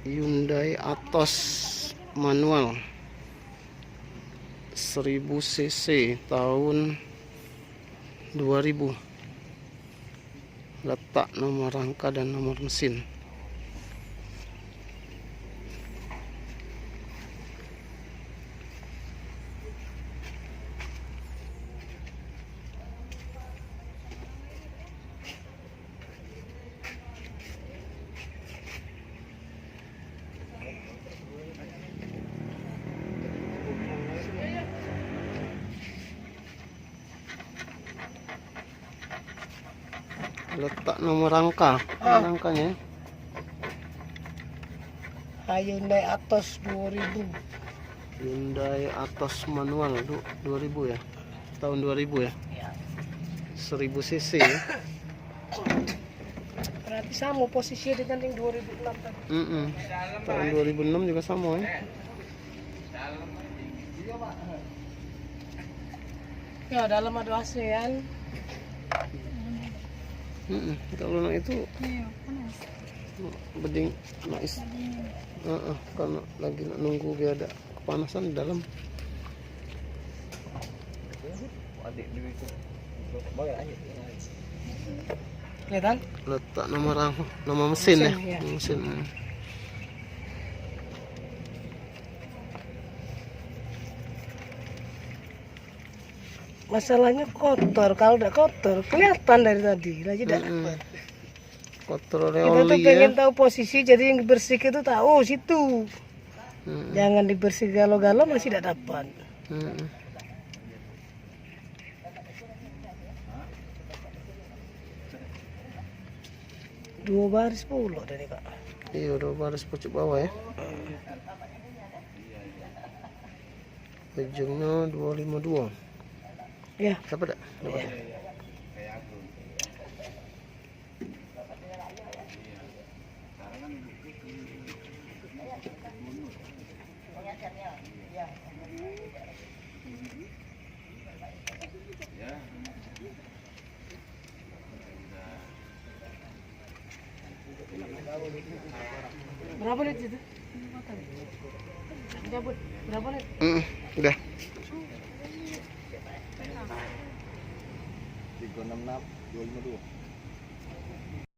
Hyundai Atos manual 1000 cc tahun 2000. Letak nomor rangka dan nomor mesin. Letak nomor rangka, rangkanya Hyundai Atos 2000. Hyundai Atos manual 2000 ya, tahun 2000 ya, 1000 cc ya. Berarti sama posisinya dengan yang 2006 tadi. Tahun 2006 juga sama ya. Ya dalam ada AC kan. Kalau itu beding nais, karena lagi nunggu biar ada kepanasan di dalam. Kelihatan? Letak nomor mesin ya, ya. mesin. Masalahnya kotor, kalau udah kotor kelihatan dari tadi, lagi tidak dapat. Kotor oleh Kita tuh oli pengen ya. tahu posisi, jadi yang dibersih itu tahu situ. Jangan dibersih galau-galau masih tidak dapat. Dua baris puluh dari Kak. Iya, udah baris pucuk bawah ya. Ujungnya 252. Ya. Dapat tak? Dapat. Ya. Berapa lit itu? Cabut. Berapa lit? Udah. 366 252.